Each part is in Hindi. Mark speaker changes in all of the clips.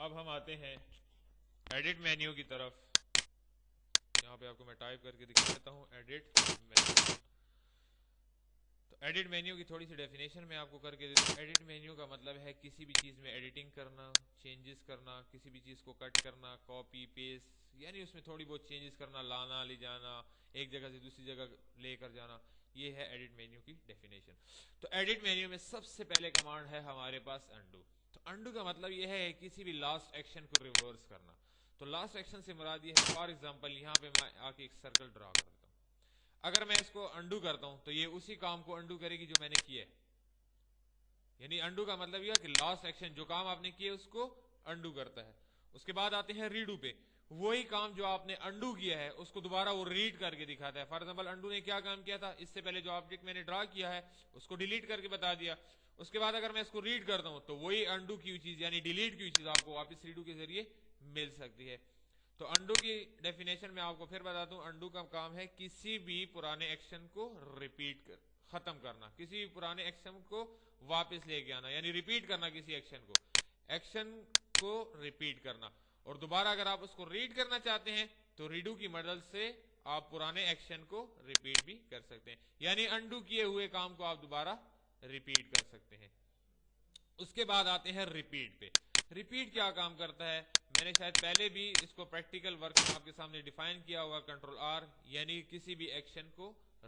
Speaker 1: अब हम आते हैं एडिट मेन्यू की तरफ। यहाँ पे आपको मैं टाइप करके दिखा देता हूँ एडिट मेन्यू। तो एडिट मेन्यू की थोड़ी सी डेफिनेशन मैं आपको करके देता हूँ। एडिट मेन्यू का मतलब है किसी भी चीज़ में एडिटिंग करना, चेंजेस करना, किसी भी चीज़ को कट करना, कॉपी पेस्ट, यानी उसमें थोड़ी बहुत चेंजेस करना, लाना ले जाना, एक जगह से दूसरी जगह लेकर जाना, ये है एडिट मेन्यू की डेफिनेशन। तो एडिट मेन्यू में सबसे पहले कमांड है हमारे पास अंडू। तो अंडू का मतलब यह है किसी भी लास्ट एक्शन को रिवर्स करना। तो लास्ट एक्शन से मुराद ये है, फॉर एग्जांपल यहाँ पे मैं आके एक सर्कल ड्रा कर देता हूँ। अगर मैं इसको अंडू करता हूं तो ये उसी काम को अंडू करेगी जो मैंने किया है। यानी अंडू का मतलब यह कि लास्ट एक्शन जो काम आपने किया उसको अंडू करता है। उसके बाद आते हैं रीडू पे। वही काम जो आपने अंडू किया है उसको दोबारा वो रीड करके दिखाता है। फॉर एग्जांपल अंडू ने क्या काम किया था, इससे पहले जो ऑब्जेक्ट मैंने ड्रा किया है उसको डिलीट करके बता दिया। उसके बाद अगर मैं इसको रीड करता हूं तो वही अंडू की हुई चीज यानी डिलीट की हुई चीज आपको वापस रीडू के जरिए मिल सकती है। तो अंडू की डेफिनेशन में आपको फिर बता दूं, अंडू का काम है किसी भी पुराने एक्शन को रिपीट कर खत्म करना, किसी भी पुराने एक्शन को वापस लेके आना, यानी रिपीट करना किसी एक्शन को रिपीट करना। और दोबारा अगर आप उसको रीड करना चाहते हैं तो रीडू की मदद से आप पुराने एक्शन को रिपीट भी कर सकते हैं, यानी अंडू किए हुए काम को आप दोबारा रिपीट कर सकते हैं। उसके बाद आते हैं रिपीट पे। रिपीट क्या काम करता है, मैंने शायद पहले भी इसको प्रैक्टिकल वर्क में आपके सामने डिफाइन किया होगा। कंट्रोल आर यानी किसी भी एक्शन को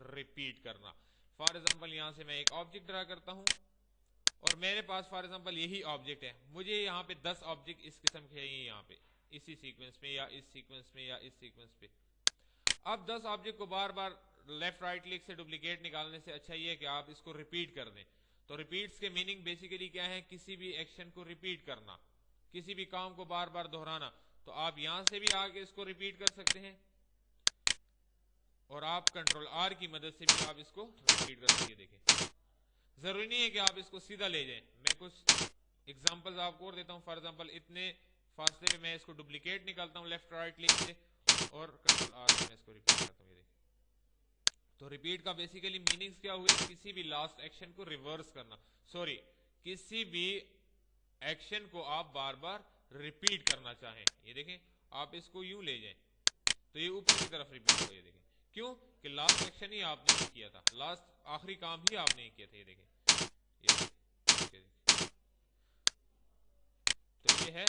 Speaker 1: रिपीट करना। फॉर एग्जांपल यहां से मैं एक ऑब्जेक्ट ड्रा करता हूं और मेरे पास फॉर एग्जांपल यही ऑब्जेक्ट है। मुझे यहाँ पे 10 ऑब्जेक्ट इस किस्म के हैं, यहाँ पे इसी सीक्वेंस में या इस सीक्वेंस में या इस सीक्वेंस पे। अब 10 ऑब्जेक्ट को बार बार लेफ्ट राइट क्लिक से डुप्लीकेट निकालने से अच्छा ये है कि आप इसको रिपीट कर दें। तो रिपीट्स के मीनिंग बेसिकली क्या है, किसी भी एक्शन को रिपीट करना, किसी भी काम को बार बार दोहराना। तो आप यहां से भी आगे इसको रिपीट कर सकते हैं और आप कंट्रोल आर की मदद से भी आप इसको रिपीट कर सकते हैं। देखें, जरूरी नहीं है कि आप इसको सीधा ले जाएं। मैं कुछ एग्जांपल्स आपको और देता हूं। फॉर एग्जांपल इतने फासले पे मैं इसको डुप्लीकेट निकालता हूं लेफ्ट राइट क्लिक से और कंट्रोल आर से मैं इसको रिपीट करता हूं। ये देखिए, तो रिपीट का बेसिकली मीनिंग्स क्या हुए, किसी भी लास्ट एक्शन को रिवर्स करना, सॉरी किसी भी एक्शन को आप बार बार रिपीट करना चाहें। ये देखें, आप इसको यूं ले जाएं तो ये ऊपर की तरफ रिपीट हो। ये देखें, क्यों कि लास्ट एक्शन ही आपने ही किया था, लास्ट आखिरी काम ही आपने ही किया था। ये देखें, ये तो ये है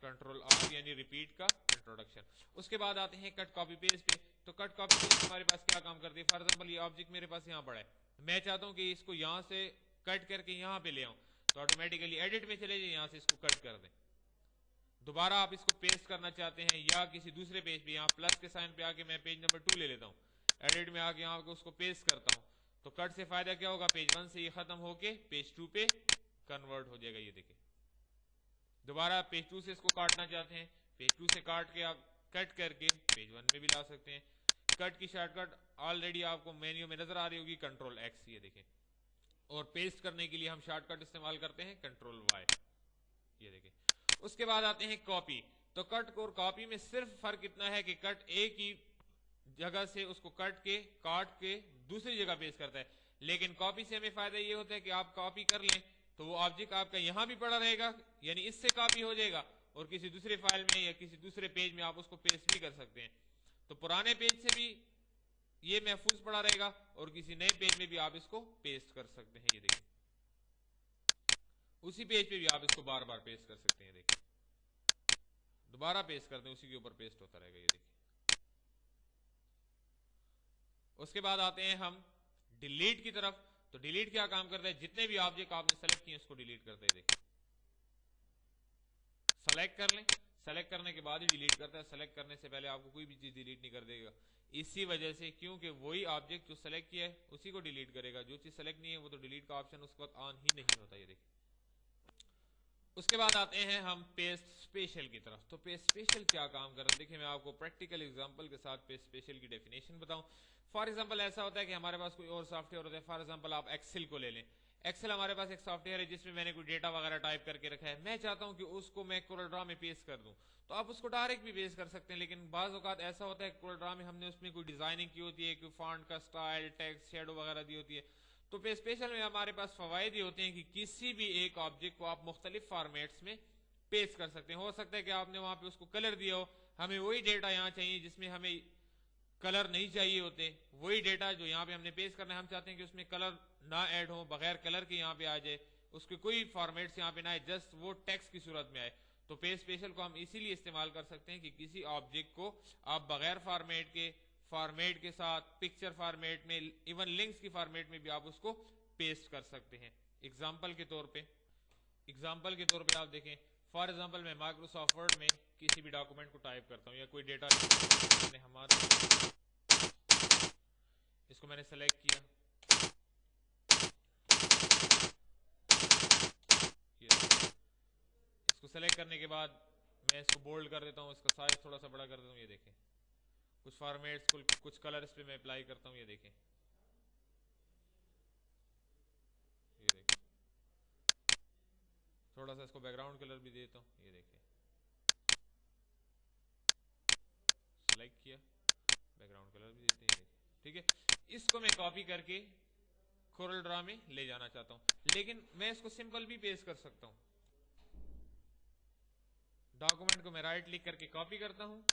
Speaker 1: कंट्रोल आर यानी रिपीट का इंट्रोडक्शन। उसके बाद आते हैं कट कॉपी पेस्ट पे। तो कट कॉपी पेस्ट हमारे पास क्या काम करती है, फॉर एग्जांपल ये ऑब्जेक्ट मेरे पास यहाँ पड़ा है, मैं चाहता हूं कि इसको यहां से कट करके यहां पे ले आऊं, तो ऑटोमेटिकली एडिट में चले जाइए, यहां से इसको कट कर दें। दोबारा आप इसको पेस्ट करना चाहते हैं या किसी दूसरे पेज पे, यहाँ प्लस के साइन पे आके मैं पेज नंबर 2 ले लेता हूँ, एडिट में आके यहाँ पे उसको पेस्ट करता हूँ, तो कट से फायदा क्या होगा, पेज 1 से ये खत्म होके पेज 2 पे कन्वर्ट हो जाएगा। ये देखिए, दोबारा पेज 2 से इसको काटना चाहते हैं, पेज 2 से काट के आप कट करके पेज 1 में भी ला सकते हैं। कट की शॉर्टकट ऑलरेडी आपको मेन्यू में नजर आ रही होगी, कंट्रोल एक्स। ये देखें, और पेस्ट करने के लिए हम शॉर्टकट इस्तेमाल करते हैं कंट्रोल वाई। ये देखें, उसके बाद आते हैं कॉपी। तो कट और कॉपी में सिर्फ फर्क इतना है कि कट एक ही जगह से उसको काट के दूसरी जगह पेस्ट करता है, लेकिन कॉपी से हमें फायदा ये होता है कि आप कॉपी कर लें तो वो ऑब्जेक्ट आपका यहां भी पड़ा रहेगा, यानी इससे कॉपी हो जाएगा और किसी दूसरे फाइल में या किसी दूसरे पेज में आप उसको पेस्ट भी कर सकते हैं। तो पुराने पेज से भी ये महफूज पड़ा रहेगा और किसी नए पेज में भी आप इसको पेस्ट कर सकते हैं। ये देखिए, उसी पेज पे भी आप इसको बार बार पेस्ट कर सकते हैं। देखिए, दोबारा पेस्ट कर दें, उसी के ऊपर पेस्ट होता रहेगा। ये देखिए, उसके बाद आते हैं हम डिलीट की तरफ। तो डिलीट क्या काम करता है, जितने भी ऑब्जेक्ट आपने सेलेक्ट किए उसको डिलीट करते हैं। देखिए, सेलेक्ट कर लें, सेलेक्ट करने के बाद ही डिलीट करता है, सेलेक्ट करने से पहले आपको कोई भी चीज डिलीट नहीं कर देगा। इसी वजह से, क्योंकि वही ऑब्जेक्ट जो सेलेक्ट किया है उसी को डिलीट करेगा, जो चीज सेलेक्ट नहीं है वो तो डिलीट का ऑप्शन उस वक्त ऑन ही नहीं होता। ये देखिए, उसके बाद आते हैं हम पेस्ट स्पेशल की तरफ। तो पेस्ट स्पेशल क्या काम कर रहा है, देखिए मैं आपको प्रैक्टिकल एग्जांपल के साथ पेस्ट स्पेशल की डेफिनेशन बताऊं। फॉर एग्जांपल ऐसा होता है कि हमारे पास कोई और सॉफ्टवेयर होता है, फॉर एग्जांपल आप एक्सेल को ले लें। एक्सेल हमारे पास एक सॉफ्टवेयर है जिसमें मैंने कोई डेटा वगैरह टाइप करके रखा है, मैं चाहता हूं कि उसको मैं कोरलड्रॉ में पेस्ट कर दूं, तो आप उसको डायरेक्ट भी पेस्ट कर सकते हैं। लेकिन बाज औकात ऐसा होता है कोरलड्रॉ में हमने उसमें कोई डिजाइनिंग की होती है, कोई फॉन्ट का स्टाइल, टेक्स्ट, शेडो वगैरह दी होती है। तो पेस्ट स्पेशल में हमारे पास फवायद ये होते हैं कि किसी भी एक ऑब्जेक्ट को आप मुख्तलिफ फॉर्मेट्स में पेस्ट कर सकते हैं। हो सकता है कि आपने वहां पे उसको कलर दिया हो, हमें वही डेटा यहाँ चाहिए जिसमें हमें कलर नहीं चाहिए होते, वही डेटा जो यहाँ पे हमने पेस्ट करना है, हम चाहते हैं कि उसमें कलर ना ऐड हो, बगैर कलर के यहाँ पे आ जाए, उसके कोई फॉर्मेट्स यहाँ पे ना आए, जस्ट वो टेक्स्ट की सूरत में आए। तो पेस्ट स्पेशल को हम इसीलिए इस्तेमाल कर सकते हैं कि किसी ऑब्जेक्ट को आप बगैर फॉर्मेट के साथ पिक्चर फॉर्मेट में, इवन लिंक्स की फॉर्मेट में भी आप उसको पेस्ट कर सकते हैं। एग्जाम्पल के तौर पे आप देखें, फॉर एग्जाम्पल मैं माइक्रोसॉफ्ट वर्ड में किसी भी डॉक्यूमेंट को टाइप करता हूँ या कोई डेटा इसको मैंने सेलेक्ट किया, इसको सेलेक्ट करने के बाद मैं इसको बोल्ड कर देता हूँ, इसका साइज थोड़ा सा बड़ा कर देता हूँ। ये देखें कुछ फॉर्मेट्स, कुछ कलर इस पे मैं अप्लाई करता हूँ। ये देखें, थोड़ा सा इसको बैकग्राउंड कलर भी देता हूँ। ये देखें, सेलेक्ट किया, बैकग्राउंड कलर भी देते हैं। ठीक है, इसको मैं कॉपी करके कोरल ड्रा में ले जाना चाहता हूँ, लेकिन मैं इसको सिंपल भी पेस्ट कर सकता हूँ। डॉक्यूमेंट को मैं राइट क्लिक करके कॉपी करता हूँ,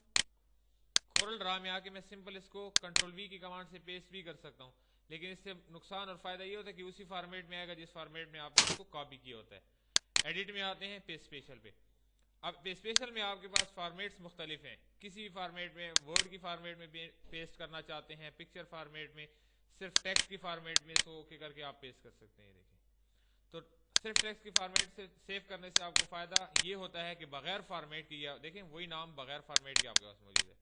Speaker 1: कोरल ड्रा में आके मैं सिंपल इसको कंट्रोल वी की कमांड से पेस्ट भी कर सकता हूँ, लेकिन इससे नुकसान और फायदा ये होता है कि उसी फॉर्मेट में आएगा जिस फॉर्मेट में आपने इसको कॉपी किया होता है। एडिट में आते हैं, पेस्ट स्पेशल पे। अब पेस्ट स्पेशल में आपके पास फॉर्मेट्स मुख्तलिफ हैं, किसी भी फॉर्मेट में, वर्ड की फॉर्मेट में पेस्ट करना चाहते हैं, पिक्चर फॉर्मेट में, सिर्फ टेक्स्ट की फॉर्मेट में, सो ओके करके आप पेस्ट कर सकते हैं। देखिए, तो सिर्फ टेक्स्ट की फॉर्मेट से सेव करने से आपको फायदा ये होता है कि बगैर फॉर्मेट की, देखें वही नाम बगैर फॉर्मेट के आपके पास मौजूद है।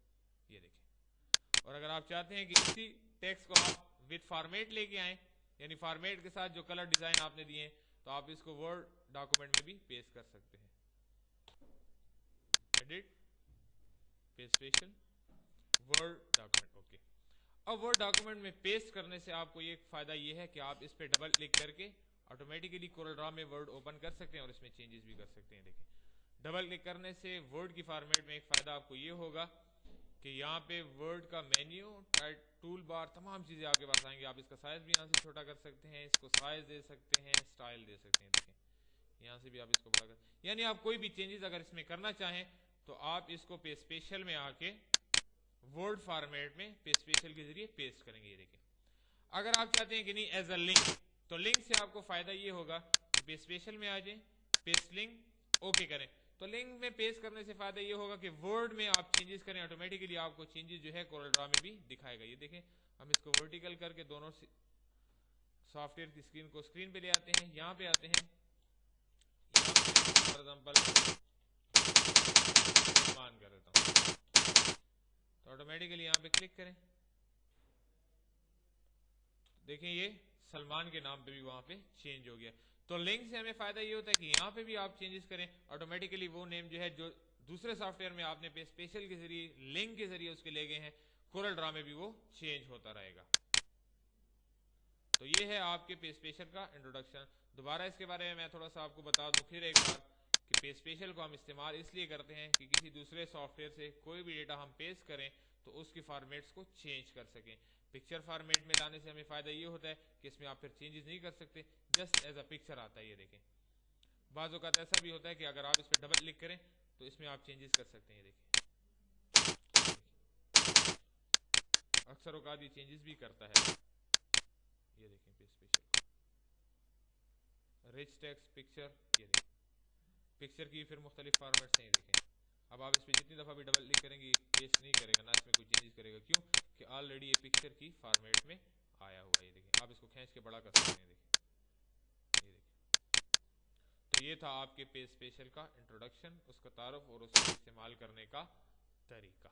Speaker 1: ये देखें, और अगर आप चाहते हैं कि इसी टेक्स्ट को आप विद फॉर्मेट लेके आए, यानी फॉर्मेट के साथ जो कलर डिजाइन आपने दिए, तो आप इसको वर्ड डॉक्यूमेंट में भी पेस्ट कर सकते हैं। Edit, paste special, word document, okay. अब वर्ड डॉक्यूमेंट में पेस्ट करने से आपको ये फायदा ये है कि आप इस पे डबल क्लिक करके ऑटोमेटिकली कोरल ड्रा में वर्ड ओपन कर सकते हैं और इसमें चेंजेस भी कर सकते हैं। देखें, डबल क्लिक करने से वर्ड की फॉर्मेट में एक फायदा आपको ये होगा कि यहाँ पे वर्ड का मेन्यू, टूल बार, तमाम चीजें आपके पास आएंगी। आप इसका साइज भी यहाँ से छोटा कर सकते हैं, इसको साइज दे सकते हैं, स्टाइल दे सकते हैं। देखें, यहाँ से भी आप इसको बड़ा कर, यानी आप कोई भी चेंजेस अगर इसमें करना चाहें तो आप इसको पेस्ट स्पेशल में आके वर्ड फॉर्मेट में पेस्ट स्पेशल के जरिए पेस्ट करेंगे। ये देखें, अगर आप चाहते हैं कि नहीं एज अ लिंक, तो लिंक से आपको फायदा ये होगा कि पेस्ट स्पेशल में आ जाए, पेस्ट लिंक, ओके करें, तो लिंक में पेस्ट करने से फायदा ये होगा कि वर्ड में आप चेंजेस करें, ऑटोमेटिकली आपको चेंजेस जो है कोरल ड्रा में भी दिखाएगा। ये देखें, हम इसको वर्टिकल करके दोनों सॉफ्टवेयर की स्क्रीन को स्क्रीन पे ले आते हैं, यहाँ पे आते हैं, फॉर एग्जाम्पल सलमान कर देता हूँ, तो ऑटोमेटिकली यहाँ पे क्लिक करें, देखें ये सलमान के नाम पे भी वहां पे चेंज हो गया। तो लिंक से हमें फायदा ये होता है कि यहाँ पे भी आप चेंजेस करें, ऑटोमेटिकली वो नेम जो है जो दूसरे सॉफ्टवेयर में आपने पेस्ट स्पेशल के जरिए, लिंक के जरिए उसके ले गए हैं, कोरल ड्रा में भी वो चेंज होता रहेगा। तो ये है आपके पेस्ट स्पेशल का इंट्रोडक्शन। दोबारा इसके बारे में मैं थोड़ा सा आपको बता दूं फिर एक बार कि पेस्ट स्पेशल को हम इस्तेमाल इसलिए करते हैं कि किसी दूसरे सॉफ्टवेयर से कोई भी डेटा हम पेस्ट करें तो उसकी फॉर्मेट्स को चेंज कर सकें। पिक्चर फॉर्मेट में लाने से हमें फायदा ये होता है कि इसमें आप फिर चेंजेस नहीं कर सकते, जस्ट एज अ पिक्चर आता है। ये देखें, बाज़ औक़ात ऐसा भी होता है कि अगर आप इस पर डबल क्लिक करें तो इसमें आप चेंजेस कर सकते हैं। देखिए, अक्सर औक़ात ये चेंजेस भी करता है। ये देखें, paste special, rich text, picture, ये देखें, पिक्चर की फिर मुख्तलिफ फॉर्मेट्स हैं। ये देखें, अब आप इस पर जितनी दफ़ा भी डबल क्लिक करेंगे पेस्ट नहीं करेगा, ना इसमें कोई चेंजेस करेगा, क्यों कि ऑलरेडी ये पिक्चर की फॉर्मेट में आया हुआ है। ये देखें, आप इसको खींच के बड़ा कर सकते हैं। देखें, ये देखें, तो ये था आपके पेस्ट स्पेशल का इंट्रोडक्शन, उसका तारुफ और उसको इस्तेमाल करने का तरीका।